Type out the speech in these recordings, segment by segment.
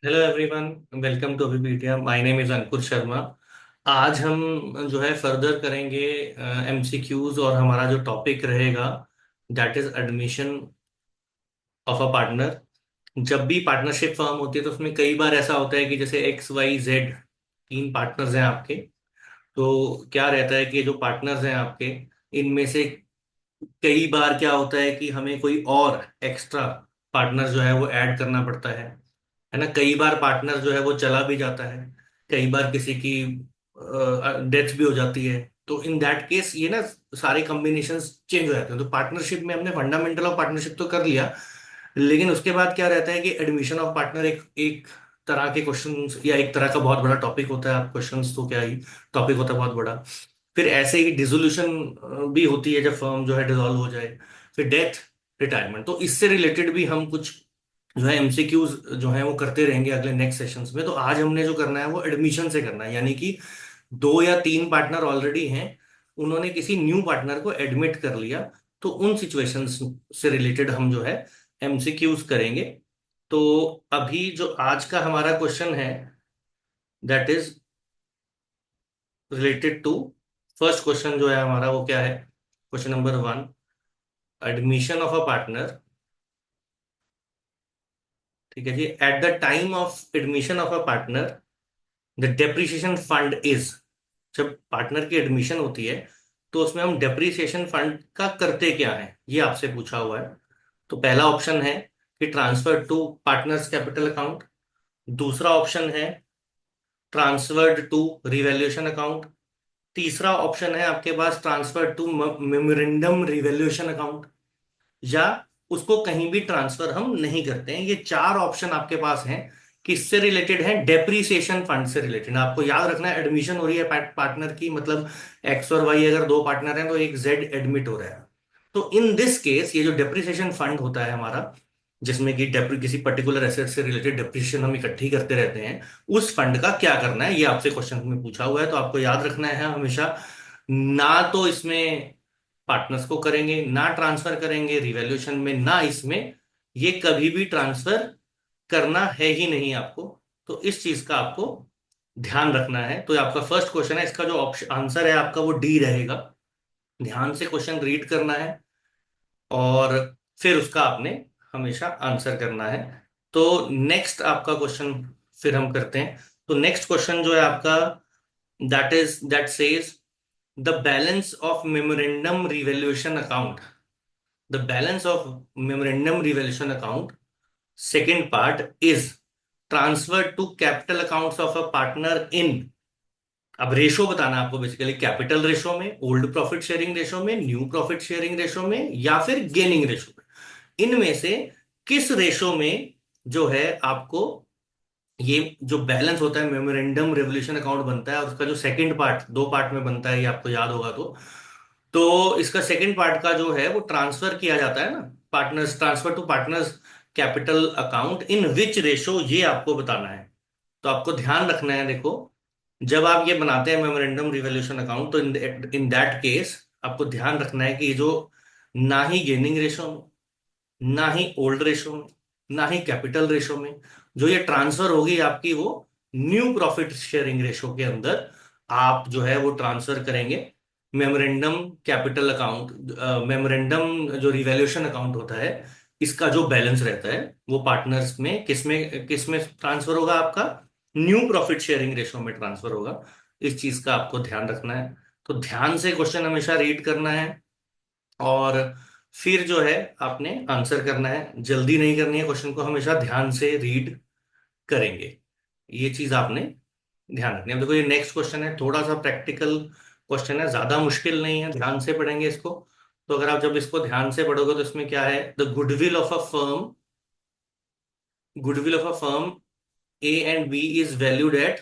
Hello everyone, welcome to Abhipedia. My name is Ankur Sharma. आज हम जो है फर्दर करेंगे एमसीक्यूज, और हमारा जो टॉपिक रहेगा that is admission of a partner. जब भी पार्टनरशिप फर्म होती है तो उसमें कई बार ऐसा होता है कि जैसे एक्स वाई जेड तीन पार्टनर्स हैं आपके। तो क्या रहता है कि जो पार्टनर्स हैं आपके, इनमें से कई बार क्या होता है कि हमें कोई और एक्स्ट्रा पार्टनर जो है वो ऐड करना पड़ता है ना। कई बार पार्टनर जो है वो चला भी जाता है, कई बार किसी की डेथ भी हो जाती है। तो इन दैट केस ये ना सारे कॉम्बिनेशंस चेंज हो जाते हैं। तो पार्टनरशिप में हमने फंडामेंटल ऑफ पार्टनरशिप तो कर लिया, लेकिन उसके बाद क्या रहता है कि एडमिशन ऑफ पार्टनर एक एक तरह के क्वेश्चंस या एक तरह का बहुत बड़ा टॉपिक होता है। आप क्वेश्चंस तो क्या ही, टॉपिक होता है बहुत बड़ा। फिर ऐसे ही डिसोल्यूशन भी होती है जब फर्म जो है डिसॉल्व हो जाए। फिर डेथ, रिटायरमेंट। तो इससे रिलेटेड भी हम कुछ जो है एमसीक्यूज जो है वो करते रहेंगे अगले नेक्स्ट सेशंस में। तो आज हमने जो करना है वो एडमिशन से करना है, यानी कि दो या तीन पार्टनर ऑलरेडी हैं, उन्होंने किसी न्यू पार्टनर को एडमिट कर लिया। तो उन सिचुएशंस से रिलेटेड हम जो है एमसीक्यूज करेंगे। तो अभी जो आज का हमारा क्वेश्चन है that is related to, first question जो है हमारा वो क्या है, question number one. Admission of a partner, ठीक है जी। At the time of admission of a partner the depreciation fund is. जब पार्टनर की एडमिशन होती है तो उसमें हम डेप्रिसिएशन फंड का करते क्या है, ये आपसे पूछा हुआ है। तो पहला ऑप्शन है कि transfer to partners capital account. दूसरा ऑप्शन है ट्रांसफर्ड टू रिवैल्यूएशन अकाउंट। तीसरा ऑप्शन है आपके पास transfer to memorandum revaluation account, या उसको कहीं भी ट्रांसफर हम नहीं करते हैं। ये चार ऑप्शन आपके पास हैं। किससे रिलेटेड है? डेप्रीसिएशन फंड से रिलेटेड। आपको याद रखना है एडमिशन हो रही है पार्टनर की, मतलब एक्स और वाई अगर दो पार्टनर हैं तो एक जेड एडमिट हो रहा है। तो इन दिस केस ये जो डेप्रिसिएशन फंड होता है हमारा, जिसमें कि किसी पर्टिकुलर एसेट से रिलेटेड डेप्रिसिएशन हम इकट्ठी करते रहते हैं, उस फंड का क्या करना है ये आपसे क्वेश्चन में पूछा हुआ है। तो आपको याद रखना है हमेशा, ना तो इसमें पार्टनर्स को करेंगे, ना ट्रांसफर करेंगे रिवैल्यूएशन में, ना इसमें ये कभी भी ट्रांसफर करना है ही नहीं आपको। तो इस चीज का आपको ध्यान रखना है। तो आपका फर्स्ट क्वेश्चन है, इसका जो ऑप्शन आंसर है आपका वो डी रहेगा। ध्यान से क्वेश्चन रीड करना है और फिर उसका आपने हमेशा आंसर करना है। तो नेक्स्ट आपका क्वेश्चन फिर हम करते हैं। तो नेक्स्ट क्वेश्चन जो है आपका that says the balance of memorandum revaluation account. The balance of memorandum revaluation account second part is transfer to capital accounts of a partner in. अब रेशो बताना है आपको, बेसिकली कैपिटल रेशो में, old profit sharing ratio में, new profit sharing ratio में, या फिर gaining ratio में। इनमें से किस रेशो में जो है आपको ये जो बैलेंस होता है मेमोरेंडम रेवोल्यूशन अकाउंट बनता है, और उसका जो सेकंड पार्ट, दो पार्ट में बनता है, ये आपको याद होगा। तो इसका सेकंड पार्ट का जो है वो ट्रांसफर किया जाता है ना, partners, transfer to partners capital account in which ratio, ये आपको बताना है। तो आपको ध्यान रखना है, देखो, जब आप ये बनाते हैं मेमोरेंडम रिवॉल्यूशन अकाउंट, तो इन दैट केस आपको ध्यान रखना है कि ये जो ना ही गेनिंग रेशो में, ना ही ओल्ड रेशो में, ना ही कैपिटल रेशो में जो ये ट्रांसफर होगी आपकी, वो न्यू प्रॉफिट शेयरिंग रेशो के अंदर आप जो है वो ट्रांसफर करेंगे। मेमोरेंडम कैपिटल अकाउंट, मेमोरेंडम जो रिवैल्यूएशन अकाउंट होता है, इसका जो बैलेंस रहता है वो पार्टनर्स में किस में ट्रांसफर होगा आपका? न्यू प्रॉफिट शेयरिंग रेशो में ट्रांसफर होगा। इस चीज का आपको ध्यान रखना है। तो ध्यान से क्वेश्चन हमेशा रीड करना है, और फिर जो है आपने आंसर करना है। जल्दी नहीं करनी है, क्वेश्चन को हमेशा ध्यान से रीड करेंगे। ये चीज आपने ध्यान रखनी है। अब देखो, ये नेक्स्ट क्वेश्चन है, थोड़ा सा प्रैक्टिकल क्वेश्चन है, ज्यादा मुश्किल नहीं है, ध्यान से पढ़ेंगे इसको। तो अगर आप जब इसको ध्यान से पढ़ोगे तो इसमें क्या है, the goodwill of a firm, goodwill of a firm A and B is valued at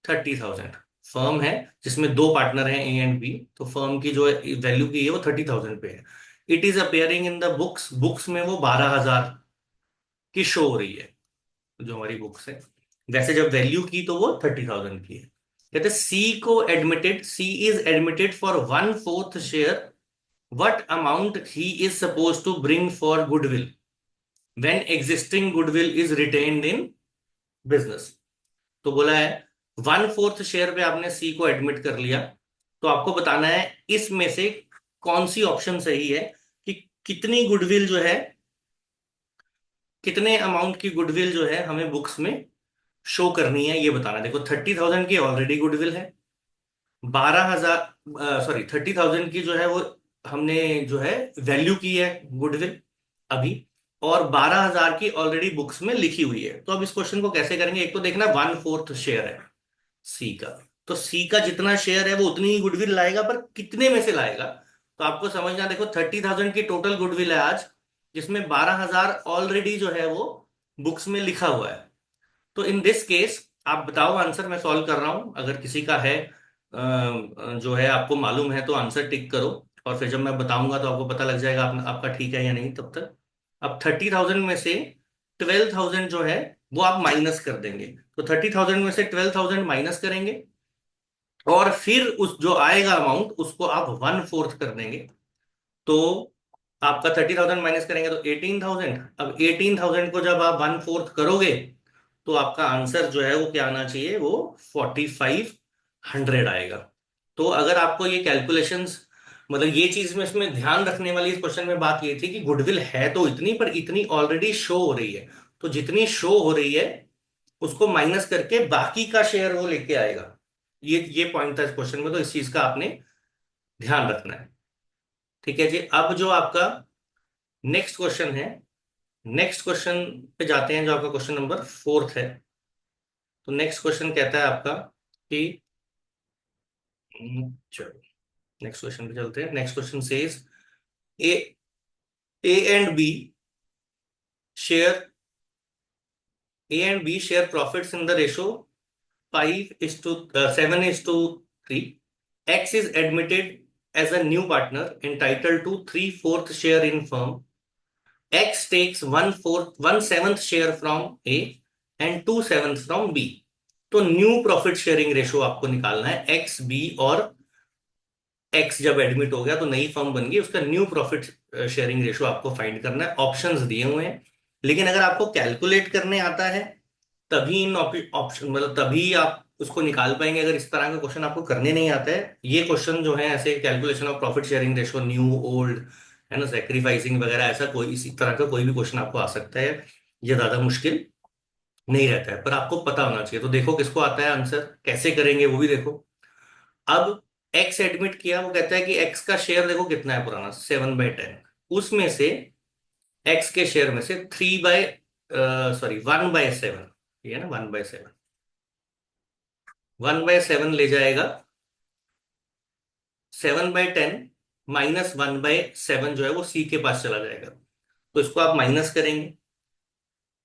30,000। Firm है जिसमें दो पार्टनर हैं ए एंड बी, तो फर्म की जो वैल्यू की है वो 30,000 पे है। It is appearing in the books, books में वो 12,000 की शो हो रही है, जो हमारी बुक्स है। वैसे जब वैल्यू की तो वो 30,000 की है। कहते सी को admitted, C is admitted for one fourth share, what amount he is suppose to bring for goodwill. When existing goodwill is retained in business. तो बोला है 1/4 शेयर पे आपने सी को एडमिट कर लिया, तो आपको बताना है इसमें से कौन सी ऑप्शन सही है, कि कितनी गुडविल जो है, कितने अमाउंट की गुडविल जो है हमें बुक्स में शो करनी है, ये बताना है। देखो 30,000 की ऑलरेडी गुडविल है, 12,000 सॉरी 30,000 की जो है वो हमने जो है वैल्यू की है गुडविल अभी, और 12,000 की ऑलरेडी बुक्स में लिखी हुई है। तो अब इस क्वेश्चन को कैसे करेंगे, एक तो देखना 1/4 शेयर है सी का, तो सी का जितना शेयर है वो उतनी ही गुडविल लाएगा, पर कितने में से लाएगा। तो आपको समझना, देखो 30,000 की टोटल गुडविल है आज, जिसमें 12,000 ऑलरेडी जो है वो बुक्स में लिखा हुआ है। तो इन दिस केस आप बताओ आंसर, मैं सॉल्व कर रहा हूं, अगर किसी का है जो है आपको मालूम है तो आंसर टिक करो, और फिर जब मैं बताऊंगा तो आपको पता लग जाएगा आपका ठीक है या नहीं तब तक। अब 30,000 में से 12,000 जो है वो आप माइनस कर देंगे, तो 30,000 में से 12,000 माइनस करेंगे, और फिर उस जो आएगा अमाउंट उसको आप 1/4 कर देंगे। तो आपका 30,000 माइनस करेंगे तो 18,000। अब 18,000 को जब आप 1/4 करोगे तो आपका आंसर जो है वो क्या आना चाहिए, वो 4,500 आएगा। तो अगर आपको ये कैलकुलेशंस, मतलब ये चीज में इसमें ध्यान रखने वाली इस क्वेश्चन में बात ये थी कि गुडविल है तो इतनी, पर इतनी ऑलरेडी शो हो रही है, तो जितनी शो हो रही है उसको माइनस करके बाकी का शेयर वो लेके आएगा। ये पॉइंट था इस क्वेश्चन में, तो इस चीज का आपने ध्यान रखना है। ठीक है जी, अब जो आपका नेक्स्ट क्वेश्चन है, नेक्स्ट क्वेश्चन पे जाते हैं, जो आपका क्वेश्चन नंबर 4 है। तो नेक्स्ट क्वेश्चन कहता है आपका कि चलो नेक्स्ट क्वेश्चन पे चलते हैं। Next question says A A and B share A and B share profits in the ratio 5:7:3। X is admitted as a new partner entitled to 3/4 share in firm. X takes 1/7 share from A and 2/7 from B. तो new profit sharing ratio आपको निकालना है, x B और x जब admit हो गया तो नई फर्म बन गई, उसका न्यू प्रॉफिट शेयरिंग रेशो आपको फाइंड करना है। ऑप्शंस दिए हुए हैं, लेकिन अगर आपको कैलकुलेट करने आता है तभी इन ऑप्शन, मतलब तभी आप उसको निकाल पाएंगे। अगर इस तरह का क्वेश्चन आपको करने नहीं आता है, ये क्वेश्चन जो है ऐसे calculation of profit sharing ratio new old है ना, सेक्रीफाइसिंग वगैरह, ऐसा कोई इसी तरह का कोई भी क्वेश्चन आपको आ सकता है, ये ज्यादा मुश्किल नहीं रहता है, पर आपको पता होना चाहिए। तो देखो किसको आता है आंसर, कैसे करेंगे वो भी देखो। अब एक्स एडमिट किया, वो कहता है कि एक्स का शेयर देखो कितना है पुराना, 7/10, उसमें से एक्स के शेयर में से 1/7, ये है ना 1/7, 1/7 ले जाएगा, 7/10 -1/7 जो है वो सी के पास चला जाएगा, तो इसको आप माइनस करेंगे।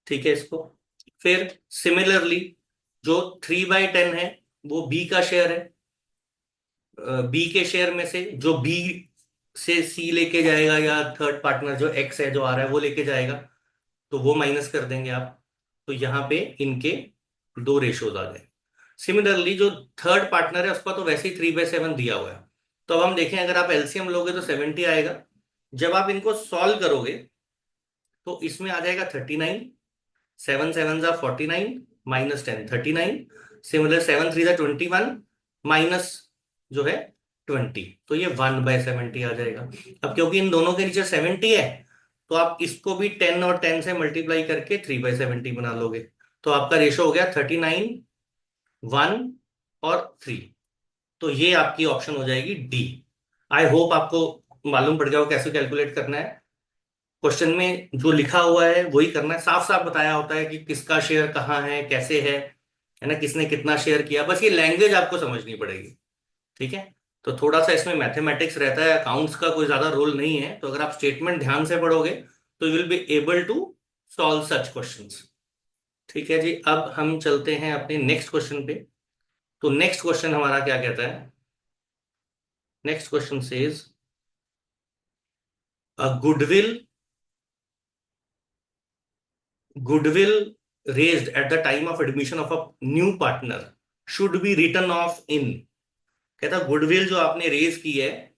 ठीक है, इसको फिर सिमिलरली जो 3/10 है वो बी का शेयर है, बी के शेयर में से जो बी से सी लेके जाएगा, या थर्ड पार्टनर जो एक्स है जो आ रहा है वो लेके जाएगा, तो वो माइनस कर देंगे आप। तो यहाँ पे इनके दो रेशोज आ गए। सिमिलरली जो थर्ड पार्टनर है उसका तो वैसे ही 3/7 दिया हुआ है, तो अब हम देखें अगर आप एलसीएम लोगे तो 70 आएगा। जब आप इनको सॉल्व करोगे तो इसमें आ जाएगा 39, 7 7 49, -10 39, सिमिलर 7 3 21, माइनस जो है 20, तो ये 1/70 आ जाएगा। अब क्योंकि इन दोनों के नीचे 70 है, तो आप इसको भी 10 और 10 से मल्टीप्लाई करके 3/70 बना लोगे, तो आपका रेशो हो गया 39, 1 और 3। तो ये आपकी ऑप्शन हो जाएगी डी। आई होप आपको मालूम पड़ गया हो कैसे कैलकुलेट करना है। क्वेश्चन में जो लिखा हुआ है वही करना है, साफ साफ बताया होता है कि किसका शेयर कहाँ है, कैसे है ना, किसने कितना शेयर किया, बस ये लैंग्वेज आपको समझनी पड़ेगी। ठीक है, तो थोड़ा सा इसमें मैथमेटिक्स रहता है, अकाउंट्स का कोई ज्यादा रोल नहीं है, तो अगर आप स्टेटमेंट ध्यान से पढ़ोगे तो you will be able to solve such questions. ठीक है जी, अब हम चलते हैं अपने नेक्स्ट क्वेश्चन पे। तो नेक्स्ट क्वेश्चन हमारा क्या कहता है, next question says a goodwill raised at the time of admission of a new partner should be written off in। कहता गुडविल जो आपने रेज की है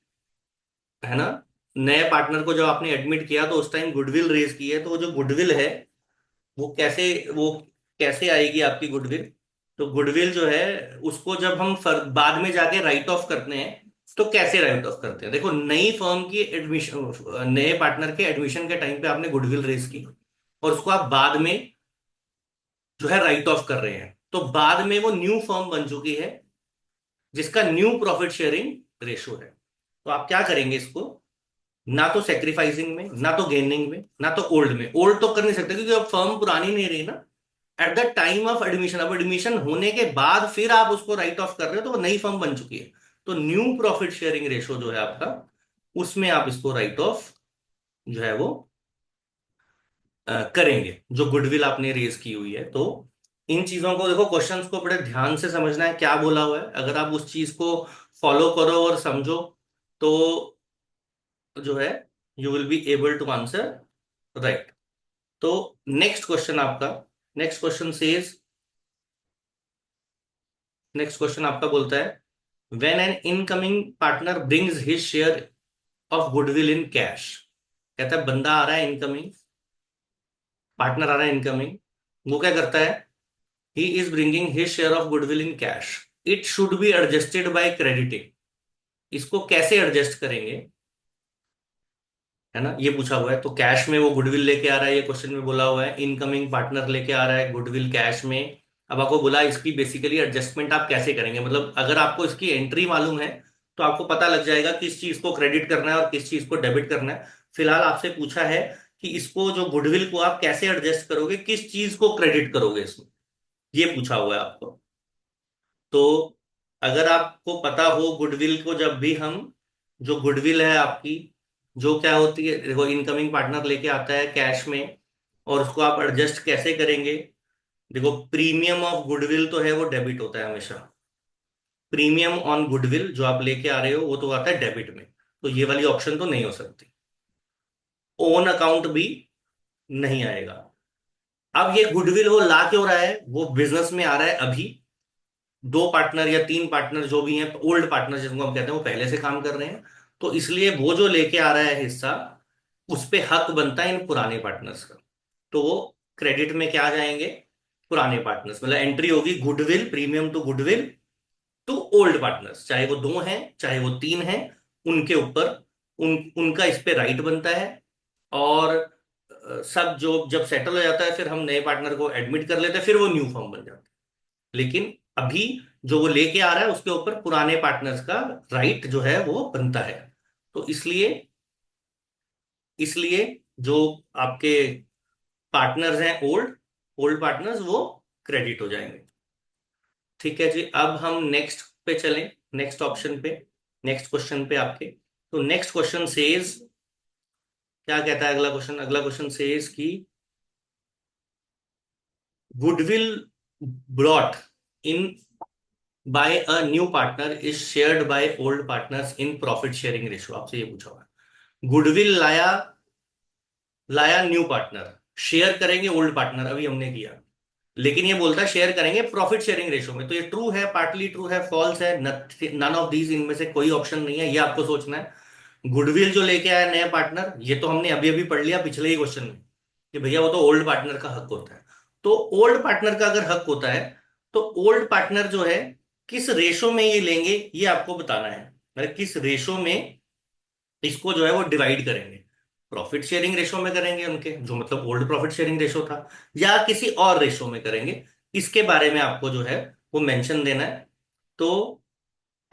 ना, नए पार्टनर को जब आपने एडमिट किया तो उस टाइम गुडविल रेज की है, तो वो जो गुडविल है वो कैसे वो कैसे आएगी आपकी गुडविल? तो गुडविल जो है उसको जब हम बाद में जाके राइट ऑफ करते हैं, तो कैसे राइट ऑफ करते हैं? देखो, नई फर्म की एडमिशन, नए पार्टनर के एडमिशन के टाइम पे आपने गुडविल रेज की और उसको आप बाद में जो है राइट ऑफ कर रहे हैं, तो बाद में वो न्यू फर्म बन चुकी है जिसका न्यू प्रॉफिट शेयरिंग रेशो है। तो आप क्या करेंगे इसको? ना तो सेक्रीफाइसिंग में, ना तो गेनिंग में, ना तो ओल्ड में। ओल्ड तो कर नहीं सकते क्योंकि अब फर्म पुरानी नहीं रही ना। Eight the time of admission, अब एडमिशन होने के बाद फिर आप उसको राइट ऑफ कर रहे हो तो वो नई फर्म बन चुकी है। तो न्यू प्रॉफिट शेयरिंग रेशो जो है आपका, उसमें आप इसको राइट ऑफ जो है वो करेंगे, जो गुडविल आपने रेज की हुई है। तो इन चीजों को देखो, क्वेश्चंस को बड़े ध्यान से समझना है क्या बोला हुआ है। अगर आप उस चीज को फॉलो करो और समझो तो जो है you will be able to answer right. तो नेक्स्ट क्वेश्चन आपका, next question says, next question आपका बोलता है, when an incoming partner brings his share of goodwill in cash. कहता है बंदा आ रहा है इनकमिंग, पार्टनर आ रहा है इनकमिंग, वो क्या करता है? He is bringing his share of goodwill in cash, it should be adjusted by crediting. इसको कैसे एडजस्ट करेंगे, है ना, ये पूछा हुआ है। तो कैश में वो गुडविल लेके आ रहा है, ये क्वेश्चन में बोला हुआ है इनकमिंग पार्टनर लेके आ रहा है गुडविल कैश में। अब आपको बोला इसकी बेसिकली एडजस्टमेंट आप कैसे करेंगे, मतलब अगर आपको इसकी एंट्री मालूम है तो आपको पता लग जाएगा किस चीज को क्रेडिट करना है और किस चीज को डेबिट करना है। फिलहाल आपसे पूछा है कि इसको, जो गुडविल को आप कैसे एडजस्ट करोगे, किस चीज को क्रेडिट करोगे इसमें, ये पूछा हुआ है आपको। तो अगर आपको पता हो गुडविल को, जब भी हम, जो गुडविल है आपकी, जो क्या होती है, देखो इनकमिंग पार्टनर लेके आता है कैश में और उसको आप एडजस्ट कैसे करेंगे? देखो, प्रीमियम ऑफ गुडविल तो है वो डेबिट होता है हमेशा। प्रीमियम ऑन गुडविल जो आप लेके आ रहे हो वो तो आता है डेबिट में, तो ये वाली ऑप्शन तो नहीं हो सकती। ओन अकाउंट भी नहीं आएगा। अब ये गुडविल वो ला क्यों रहा है? वो बिजनेस में आ रहा है अभी, दो पार्टनर या तीन पार्टनर जो भी हैं, ओल्ड पार्टनर जिनको हम कहते हैं, वो पहले से काम कर रहे हैं। तो इसलिए वो जो लेके आ रहा है हिस्सा, उस पे हक बनता है इन पुराने पार्टनर्स का। तो वो क्रेडिट में क्या जाएंगे? पुराने पार्टनर्स, मतलब एंट्री होगी goodwill, premium to goodwill to old partners, चाहे वो दो हैं चाहे वो तीन हैं, उनके ऊपर उनका इस पे राइट बनता है। और सब जो जब सेटल हो जाता है फिर हम नए पार्टनर को एडमिट कर लेते हैं, फिर वो न्यू फॉर्म बन जाता है। लेकिन अभी जो वो लेके आ रहा है उसके ऊपर पुराने पार्टनर्स का राइट जो है वो बनता है। तो इसलिए इसलिए जो आपके पार्टनर्स हैं, ओल्ड ओल्ड पार्टनर्स, वो क्रेडिट हो जाएंगे। ठीक है जी, अब हम नेक्स्ट पे चलें, नेक्स्ट ऑप्शन पे, नेक्स्ट क्वेश्चन पे आपके। तो नेक्स्ट क्वेश्चन सेज, क्या कहता है अगला क्वेश्चन? अगला क्वेश्चन सेज कि goodwill brought in by a new partner is shared by old partners in profit sharing ratio. आपसे ये पूछा हुआ है, गुडविल लाया लाया न्यू पार्टनर, शेयर करेंगे ओल्ड पार्टनर, अभी हमने किया। लेकिन ये बोलता है शेयर करेंगे प्रॉफिट शेयरिंग रेशो में। तो ये ट्रू है, पार्टली ट्रू है, फॉल्स है, नन ऑफ दीज, इनमें से कोई ऑप्शन नहीं है, ये आपको सोचना है। गुडविल जो लेके आया नया पार्टनर, ये तो हमने अभी अभी पढ़ लिया पिछले ही क्वेश्चन में कि भैया वो तो ओल्ड पार्टनर का हक होता है। तो ओल्ड पार्टनर का अगर हक होता है तो ओल्ड पार्टनर जो है किस रेशो में ये लेंगे, ये आपको बताना है। मतलब किस रेशो में इसको जो है वो डिवाइड करेंगे। प्रॉफिट शेयरिंग रेशो में करेंगे उनके, जो मतलब ओल्ड प्रॉफिट शेयरिंग रेशो था, या किसी और रेशो में करेंगे, इसके बारे में आपको जो है वो मेंशन देना है। तो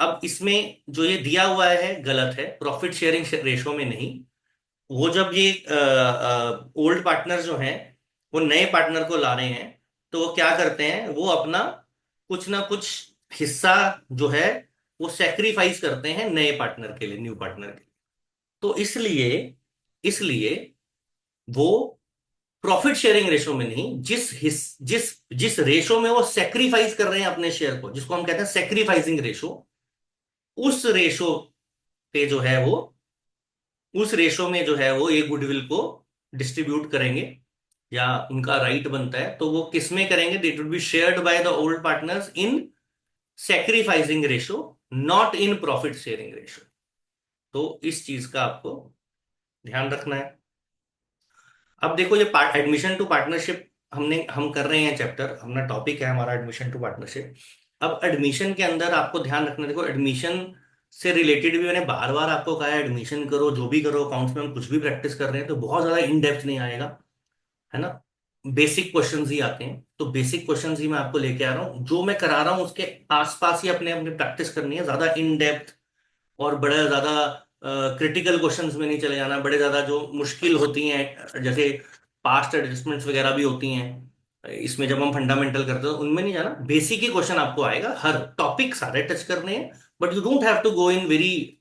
अब इसमें जो ये दिया हुआ है गलत है, प्रॉफिट शेयरिंग रेशो में नहीं। वो जब ये ओल्ड पार्टनर जो हैं वो नए पार्टनर को ला रहे हैं, तो वो क्या करते हैं, वो अपना कुछ ना कुछ हिस्सा जो है वो सेक्रीफाइस करते हैं नए पार्टनर के लिए, न्यू पार्टनर के लिए। तो इसलिए इसलिए वो प्रॉफिट शेयरिंग रेशो में नहीं, जिस जिस रेशो में वो सेक्रीफाइस कर रहे हैं अपने शेयर को, जिसको हम कहते हैं सेक्रीफाइसिंग रेशो, उस रेशो पे जो है वो, उस रेशो में जो है वो ये गुडविल को डिस्ट्रीब्यूट करेंगे, या उनका राइट बनता है। तो वो किस में करेंगे? It will be shared by the old partners in sacrificing ratio, not in profit sharing ratio. तो इस चीज का आपको ध्यान रखना है। अब देखो ये एडमिशन टू पार्टनरशिप हम कर रहे हैं चैप्टर, अपना टॉपिक है हमारा एडमिशन टू पार्टनरशिप। अब एडमिशन के अंदर आपको ध्यान रखना, देखो एडमिशन से रिलेटेड भी मैंने बार बार आपको कहा है, एडमिशन करो जो भी करो, अकाउंट्स में हम कुछ भी प्रैक्टिस कर रहे हैं तो बहुत ज्यादा इन डेप्थ नहीं आएगा, है ना। बेसिक क्वेश्चंस ही आते हैं, तो बेसिक क्वेश्चंस ही मैं आपको लेके आ रहा हूँ, जो मैं करा रहा हूँ उसके आसपास ही अपने अपने प्रैक्टिस करनी है, ज्यादा इन डेप्थ और बड़े ज्यादा क्रिटिकल क्वेश्चंस में नहीं चले जाना, बड़े ज्यादा जो मुश्किल होती हैं जैसे पास्ट एडजस्टमेंट्स वगैरह भी होती हैं इसमें, जब हम फंडामेंटल करते हैं तो उनमें नहीं जाना। बेसिक ही क्वेश्चन आपको आएगा, हर टॉपिक सारे टच करने हैं, but you don't have to go in very,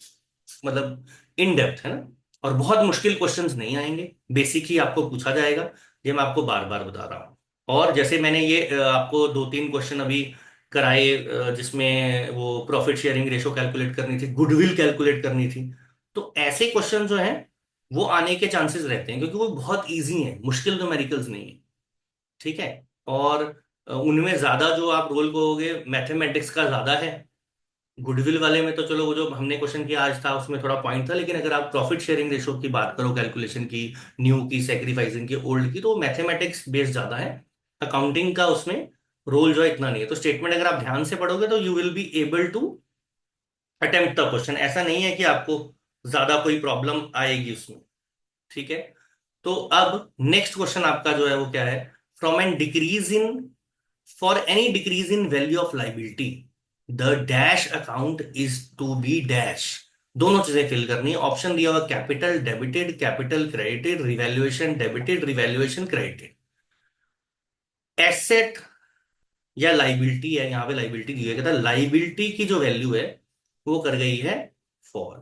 मतलब इन डेप्थ, है ना। और बहुत मुश्किल क्वेश्चंस नहीं आएंगे, बेसिक ही आपको पूछा जाएगा, ये मैं आपको बार बार बता रहा हूँ। और जैसे मैंने ये आपको दो तीन क्वेश्चन अभी कराए जिसमें वो प्रॉफिट शेयरिंग रेशो कैलकुलेट करनी थी, गुडविल कैलकुलेट करनी थी, तो ऐसे क्वेश्चन जो हैं वो आने के चांसेस रहते हैं, क्योंकि वो बहुत इजी हैं, मुश्किल न्यूमेरिकल्स नहीं है, ठीक है। और उनमें ज्यादा जो आप रोल करोगे मैथमेटिक्स का ज्यादा है। गुडविल वाले में तो चलो वो जो हमने क्वेश्चन किया आज था उसमें थोड़ा पॉइंट था, लेकिन अगर आप प्रॉफिट शेयरिंग रेशो की बात करो, कैलकुलेशन की, न्यू की, सेक्रीफाइसिंग की, ओल्ड की, तो मैथमेटिक्स बेस्ड ज्यादा है। अकाउंटिंग का उसमें रोल जो है इतना नहीं है, तो स्टेटमेंट अगर आप ध्यान से पढ़ोगे तो you will be able to attempt the question, ऐसा नहीं है कि आपको ज्यादा कोई प्रॉब्लम आएगी उसमें, ठीक है। तो अब नेक्स्ट क्वेश्चन आपका जो है वो क्या है, from an decrease in, for any decrease in value of liability the dash account is to be dash. दोनों चीजें फिल करनी है, ऑप्शन दिया हुआ capital debited, capital credited, revaluation debited, revaluation credited. Asset या लाइबिलिटी है, यहां पे लाइबिलिटी दी है, कहता है लाइबिलिटी की जो वैल्यू है वो कर गई है फॉर,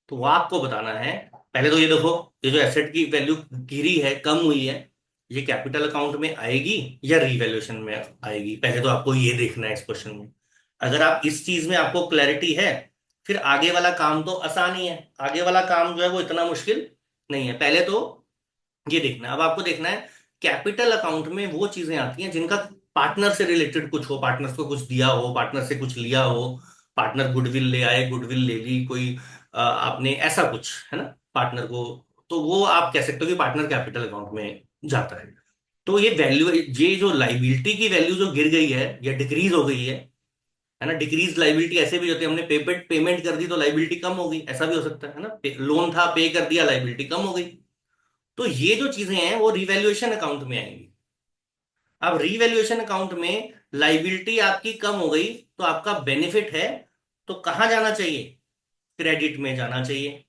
तो वो आपको बताना है। पहले तो ये देखो, ये जो एसेट की वैल्यू गिरी है, कम हुई है, ये कैपिटल अकाउंट में आएगी या रिवैल्यूएशन में आएगी, पहले तो आपको ये देखना है इस क्वेश्चन में। अगर आप इस चीज में आपको क्लैरिटी है, फिर आगे वाला काम तो आसान ही है, आगे वाला काम जो है वो इतना मुश्किल नहीं है। पहले तो ये देखना है, अब आपको देखना है कैपिटल अकाउंट में वो चीजें आती हैं जिनका पार्टनर से रिलेटेड कुछ हो, पार्टनर को कुछ दिया हो, पार्टनर से कुछ लिया हो, पार्टनर गुडविल ले आए, गुडविल ले ली कोई, आपने ऐसा कुछ, है ना, पार्टनर को, तो वो आप कह सकते हो कि पार्टनर कैपिटल अकाउंट में जाता है। तो ये वैल्यू, ये जो लाइबिलिटी की वैल्यू जो गिर गई है या डिक्रीज हो गई है ना, डिक्रीज लाइबिलिटी ऐसे भी होती है, हमने पेमेंट पेमेंट कर दी तो लाइबिलिटी कम हो गई, ऐसा भी हो सकता है ना, लोन था पे कर दिया लाइबिलिटी कम हो गई। तो ये जो चीजें हैं वो रिवैल्यूएशन अकाउंट में आएंगी। अब रिवैल्यूएशन अकाउंट में लाइबिलिटी आपकी कम हो गई, तो आपका बेनिफिट है, तो कहां जाना चाहिए, क्रेडिट में जाना चाहिए,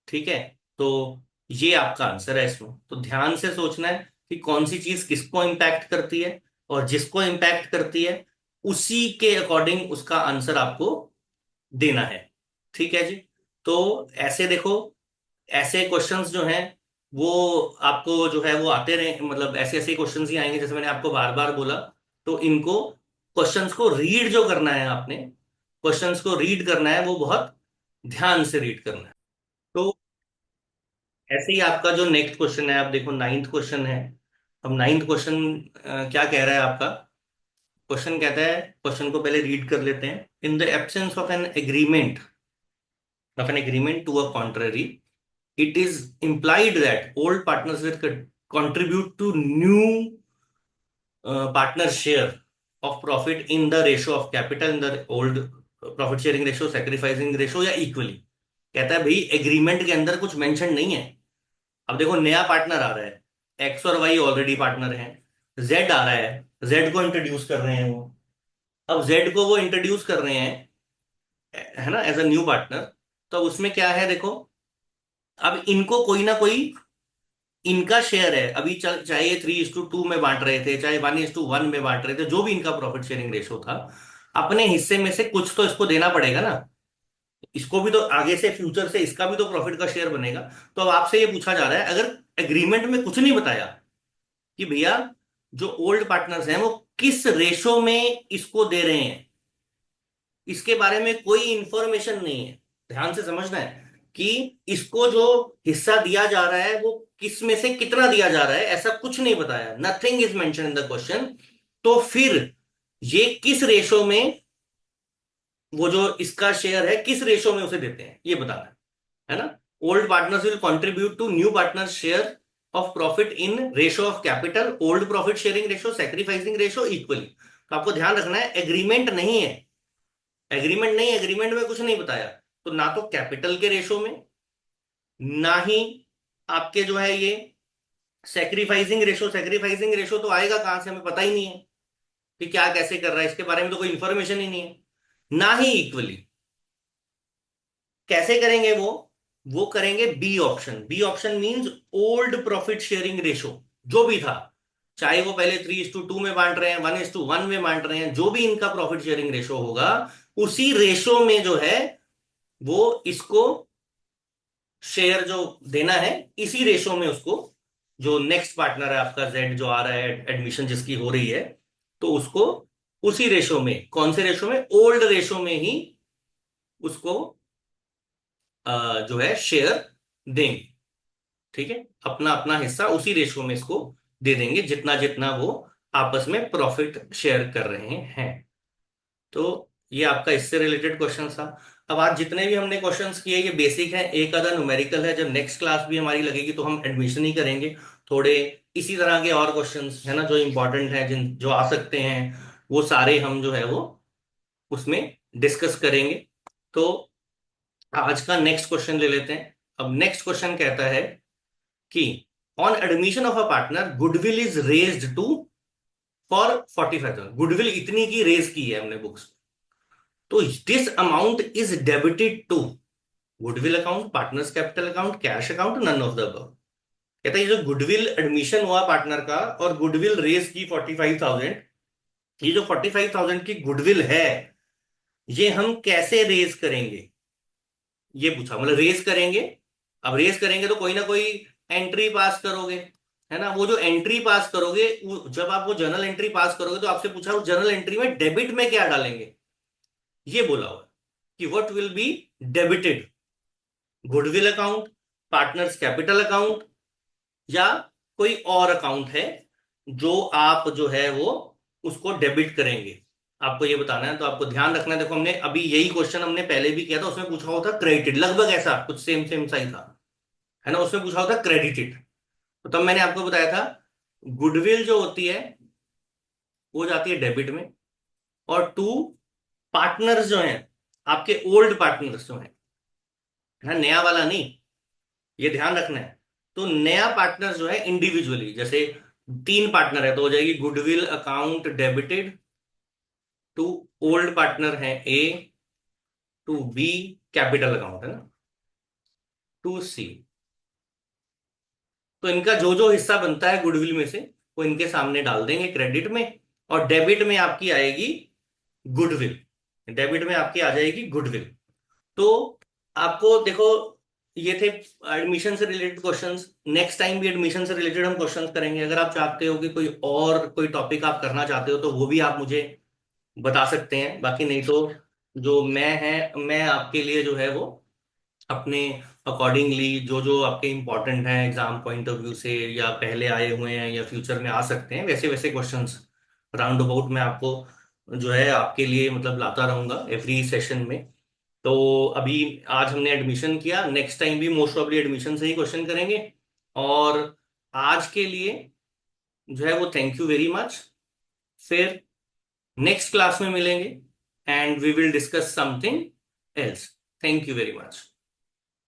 ठीक है। तो ये आपका आंसर है इसमें, तो ध्यान से सोचना है कि कौन सी चीज किसको इम्पैक्ट करती है, और जिसको इम्पैक्ट करती है उसी के अकॉर्डिंग उसका आंसर आपको देना है, ठीक है जी। तो ऐसे देखो, ऐसे क्वेश्चंस जो हैं वो आपको जो है वो आते रहे, मतलब ऐसे ऐसे क्वेश्चंस ही आएंगे जैसे मैंने आपको बार बार बोला। तो इनको, क्वेश्चंस को रीड जो करना है आपने, क्वेश्चंस को रीड करना है, वो बहुत ध्यान से रीड करना है। तो ऐसे ही आपका जो नेक्स्ट क्वेश्चन है, आप देखो नाइन्थ क्वेश्चन है। अब नाइन्थ क्वेश्चन क्या कह रहा है आपका, क्वेश्चन कहता है, क्वेश्चन को पहले रीड कर लेते हैं। In the absence of an agreement to a contrary, it is implied that old partners will contribute to new partner share of profit in the ratio of capital in the old profit sharing ratio, sacrificing ratio या equally. कहता है भाई agreement के अंदर कुछ mention नहीं है। अब देखो नया पार्टनर आ रहा है, एक्स और वाई ऑलरेडी पार्टनर हैं, जेड आ रहा है, जेड को इंट्रोड्यूस कर रहे हैं वो। अब जेड को वो इंट्रोड्यूस कर रहे हैं, है ना, एज अ न्यू पार्टनर। तो उसमें क्या है देखो, अब इनको कोई ना कोई इनका शेयर है, अभी चाहे ये 3:2 में बांट रहे थे, चाहे 1:1 में बांट रहे थे, जो भी इनका प्रॉफिट शेयरिंग रेशो था, अपने हिस्से में से कुछ तो इसको देना पड़ेगा ना, इसको भी तो आगे से फ्यूचर से इसका भी तो प्रॉफिट का शेयर बनेगा। तो अब आपसे ये पूछा जा रहा है, अगर एग्रीमेंट में कुछ नहीं बताया कि भैया जो ओल्ड पार्टनर्स हैं वो किस रेशो में इसको दे रहे हैं, इसके बारे में कोई इंफॉर्मेशन नहीं है, ध्यान से समझना है कि इसको जो हिस्सा दिया जा रहा है वो किस में से कितना दिया जा रहा है, ऐसा कुछ नहीं बताया, nothing is mention in the question. तो फिर ये किस रेशो में, वो जो इसका शेयर है किस रेशो में उसे देते हैं ये बताना है ना। Old partners will contribute to new partner share of profit in ratio of capital, old profit sharing ratio, sacrificing ratio equally. तो आपको ध्यान रखना है एग्रीमेंट नहीं है, एग्रीमेंट नहीं, एग्रीमेंट में कुछ नहीं बताया। तो ना तो कैपिटल के रेशो में, ना ही आपके जो है ये सैक्रिफाइसिंग रेशो, सैक्रिफाइसिंग रेशो तो आएगा कहां से, हमें पता ही नहीं है कि क्या कैसे कर रहा है, इसके बारे में तो कोई इंफॉर्मेशन ही नहीं है। ना ही इक्वली। कैसे करेंगे वो करेंगे B option. B option means old profit sharing ratio, जो भी था, चाहे वो पहले 3:2 में बांट रहे हैं, 1:1 में बांट रहे हैं, जो भी इनका प्रॉफिट शेयरिंग रेशो होगा, उसी रेशो में जो है वो इसको शेयर जो देना है, इसी रेशो में उसको, जो नेक्स्ट पार्टनर है आपका जेड जो आ रहा है, एडमिशन जिसकी हो रही है, तो उसको उसी रेशो में, कौन से रेशो में, ओल्ड रेशो में ही उसको जो है शेयर देंगे। ठीक है, अपना अपना हिस्सा उसी रेशो में इसको दे देंगे, जितना जितना वो आपस में प्रॉफिट शेयर कर रहे हैं। तो ये आपका इससे रिलेटेड क्वेश्चन था। अब आज जितने भी हमने क्वेश्चंस किए ये बेसिक है, एक आधा न्यूमेरिकल है। जब नेक्स्ट क्लास भी हमारी लगेगी तो हम एडमिशन ही करेंगे, थोड़े इसी तरह के और क्वेश्चंस है ना जो इंपॉर्टेंट है, जिन जो आ सकते हैं, वो सारे हम जो है वो उसमें डिस्कस करेंगे। तो आज का नेक्स्ट क्वेश्चन ले लेते हैं। अब नेक्स्ट क्वेश्चन कहता है कि on admission of a partner goodwill is raised to for 45,000, goodwill इतनी की रेज की है हमने बुक्स, तो this amount is debited to goodwill account, partners capital account, cash account, none of the above. कहता है ये जो गुडविल एडमिशन हुआ पार्टनर का और गुडविल रेज की 45,000, ये जो 45,000 की गुडविल है, ये हम कैसे रेज करेंगे, ये पूछा। मतलब रेज करेंगे, अब रेज करेंगे तो कोई ना कोई एंट्री पास करोगे, है ना। वो जो एंट्री पास करोगे, जब आप वो जर्नल एंट्री पास करोगे तो आपसे पूछा वो जर्नल एंट्री में डेबिट में क्या डालेंगे, ये बोला हुआ है कि what will be debited, goodwill account, partners capital account, या कोई और अकाउंट है जो आप जो है वो उसको डेबिट करेंगे, आपको ये बताना है। तो आपको ध्यान रखना है, देखो हमने अभी यही क्वेश्चन हमने पहले भी किया था, उसमें पूछा हुआ था क्रेडिटेड, लगभग ऐसा कुछ सेम सेम सा ही था, है ना। उसमें पूछा हुआ था क्रेडिटेड, तो तब मैंने आपको बताया था गुडविल जो होती है वो जाती है डेबिट में, और टू पार्टनर्स जो हैं, आपके ओल्ड पार्टनर्स जो हैं, है ना, नया वाला नहीं, ये ध्यान रखना है। तो नया पार्टनर जो है इंडिविजुअली, जैसे 3 पार्टनर है तो हो जाएगी goodwill account debited to old partner है A, to B capital account है ना, टू सी। तो इनका जो जो हिस्सा बनता है गुडविल में से वो इनके सामने डाल देंगे क्रेडिट में, और डेबिट में आपकी आएगी गुडविल, डेबिट में आपकी आ जाएगी गुडविल। तो आपको देखो, ये थे एडमिशन से रिलेटेड क्वेश्चंस। नेक्स्ट टाइम भी एडमिशन से रिलेटेड हम क्वेश्चंस करेंगे। अगर आप चाहते हो कि कोई और कोई टॉपिक आप करना चाहते हो तो वो भी आप मुझे बता सकते हैं, बाकी नहीं तो जो मैं है, मैं आपके लिए जो है वो अपने अकॉर्डिंगली जो जो आपके इंपॉर्टेंट हैं एग्जाम पॉइंट ऑफ व्यू से, या पहले आए हुए हैं या फ्यूचर में आ सकते हैं, वैसे वैसे क्वेश्चंस राउंड अबाउट मैं आपको जो है आपके लिए मतलब लाता रहूंगा एवरी सेशन में। तो अभी आज हमने एडमिशन किया, नेक्स्ट टाइम भी मोस्ट ऑफली एडमिशन से ही क्वेश्चन करेंगे। और आज के लिए जो है वो थैंक यू वेरी मच। फिर नेक्स्ट क्लास में मिलेंगे and we will discuss something else. Thank you very much.